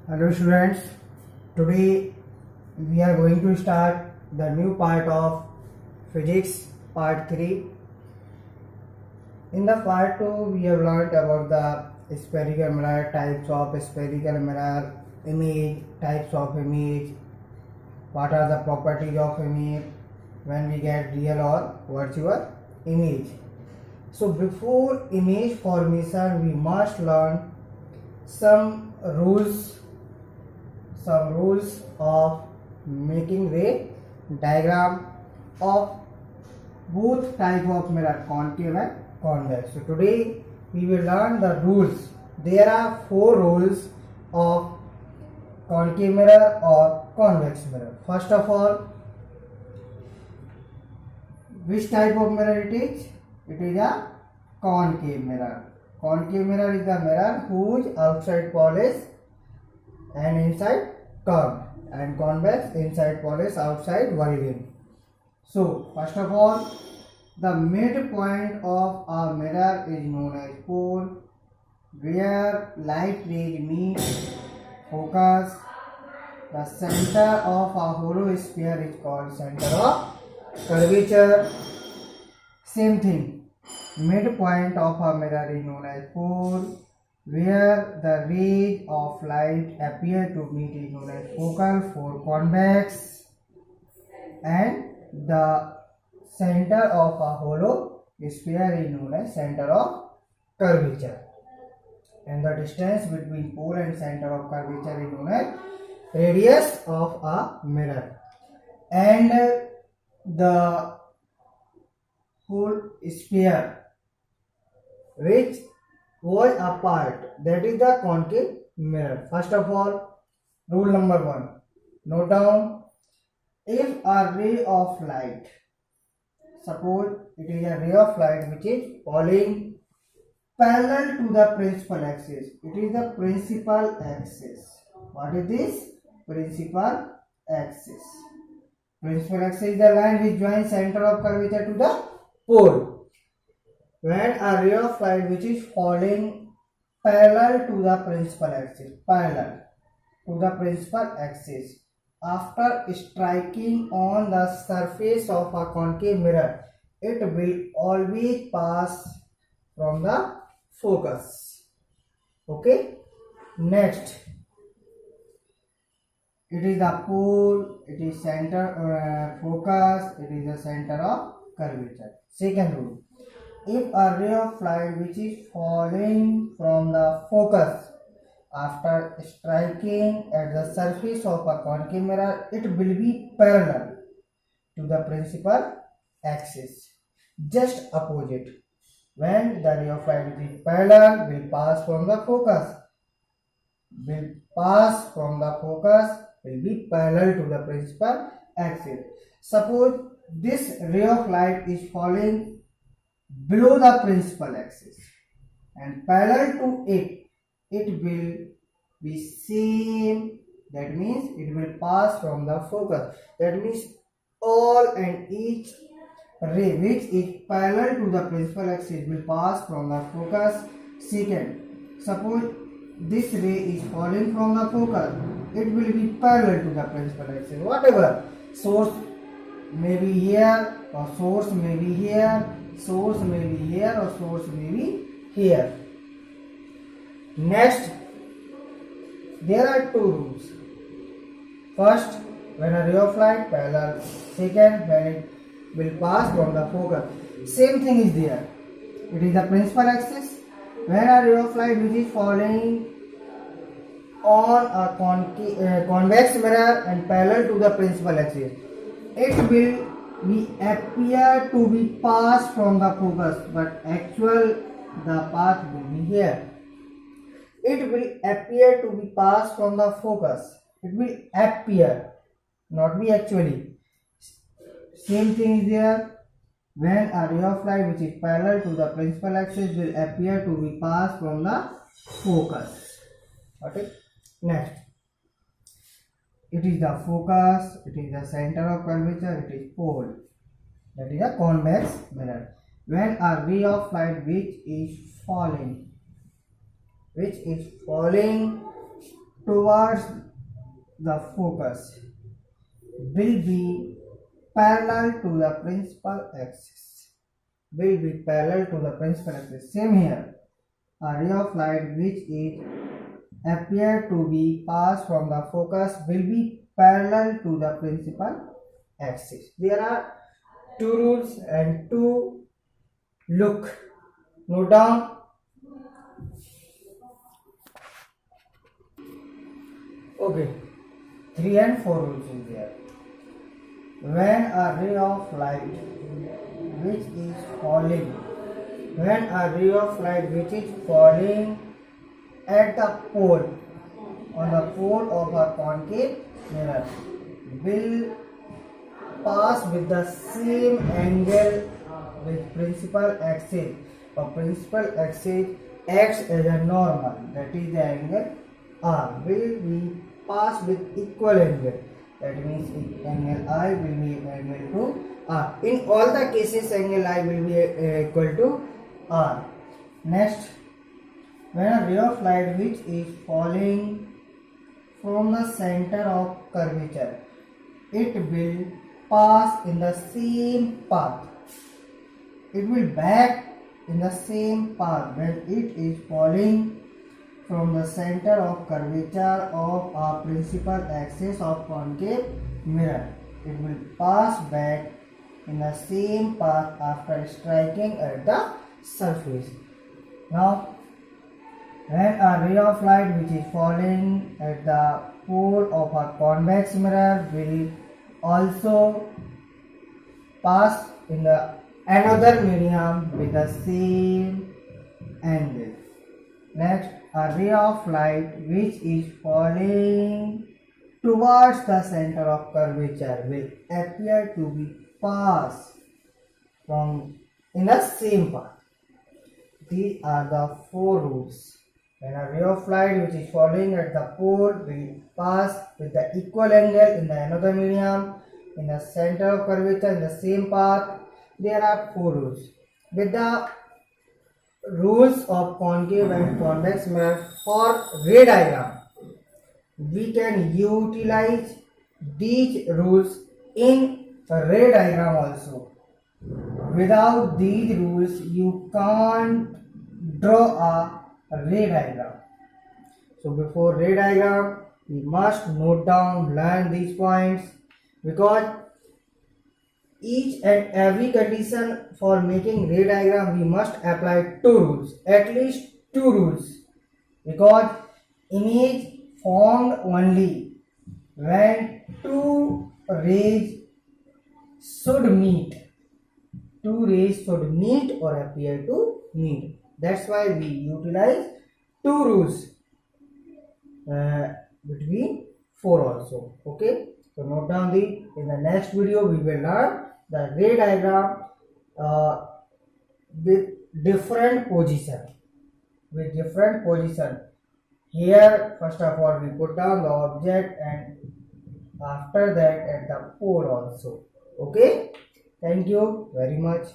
Hello students, today we are going to start the new part of physics part 3. In the part 2 we have learnt about the spherical mirror, types of spherical mirror, image, types of image, what are the properties of image when we get real or virtual image. So before image formation we must learn some rules of making the diagram of both type of mirror, concave and convex. So today we will learn the rules. There are 4 rules of concave mirror or convex mirror. First of all, which type of mirror it is? It is a concave mirror. Concave mirror is the mirror whose outside pole is and inside curved, and convex inside pole is outside waving. So first of all, the midpoint of a mirror is known as pole, where light rays meet focus. The center of a hollow sphere is called center of curvature. Same thing, midpoint of a mirror is known as pole, where the rays of light appear to meet is known as focal for convex, and the center of a hollow sphere is known as center of curvature, and the distance between pole and center of curvature is known as radius of a mirror, and the whole sphere which was apart, that is the concave mirror. First of all, rule number 1, note down, if a ray of light, suppose it is a ray of light which is falling parallel to the principal axis, it is the principal axis. What is this? Principal axis. Principal axis is the line which joins center of curvature to the pole. When a ray of light which is falling parallel to the principal axis, after striking on the surface of a concave mirror, it will always pass from the focus. Okay, next, it is the pole, it is center focus, it is the center of curvature. Second rule, if a ray of light which is falling from the focus after striking at the surface of a concave mirror, it will be parallel to the principal axis. Just opposite, when the ray of light which is parallel will pass from the focus, will be parallel to the principal axis. Suppose this ray of light is falling below the principal axis and parallel to it, it will be same, that means it will pass from the focus. That means all and each ray which is parallel to the principal axis will pass from the focus. Second, suppose this ray is falling from the focus, it will be parallel to the principal axis. Whatever, source may be here or source may be here, source may be here or source may be here. Next, there are 2 rules. First, when a ray of light parallel. Second, when it will pass from the focus. Same thing is there. It is the principal axis. When a ray of light which is falling on a convex mirror and parallel to the principal axis, it will appear to be passed from the focus, but actual the path will be here. It will appear to be passed from the focus. It will appear, not be actually. Same thing is there. When a ray of light which is parallel to the principal axis will appear to be passed from the focus. Okay. Next, it is the focus, it is the center of curvature, it is pole. That is a convex mirror. When a ray of light which is falling towards the focus will be parallel to the principal axis. Will be parallel to the principal axis. Same here. A ray of light which is appear to be passed from the focus will be parallel to the principal axis. There are two rules and two look. Note down. Okay, 3 and 4 rules is there. When a ray of light which is falling, at the pole, on the pole of a concave mirror, will pass with the same angle with principal axis. A principal axis acts as a normal, that is the angle R, will be passed with equal angle. That means angle I will be angle to R. In all the cases, angle I will be equal to R. Next, when a ray of light which is falling from the center of curvature, it will pass in the same path. It will back in the same path when it is falling from the center of curvature of a principal axis of concave mirror. It will pass back in the same path after striking at the surface. Now, when a ray of light which is falling at the pole of a convex mirror will also pass in the another medium with the same angle. Next, a ray of light which is falling towards the center of curvature will appear to be passed from in the same path. These are the 4 rules. When a ray of light which is falling at the pole will pass with the equal angle in the another medium in the center of curvature in the same path, there are 4 rules. With the rules of concave and convex mirror for ray diagram, we can utilize these rules in a ray diagram also. Without these rules, you can't draw a ray diagram. So before ray diagram, we must note down, learn these points, because each and every condition for making ray diagram we must apply 2 rules, at least 2 rules, because image formed only when 2 rays should meet. 2 rays should meet or appear to meet. That's why we utilize 2 rules between 4 also. Okay, so note down in the next video we will learn the ray diagram with different position. Here, first of all, we put down the object, and after that at the pole also. Okay, thank you very much.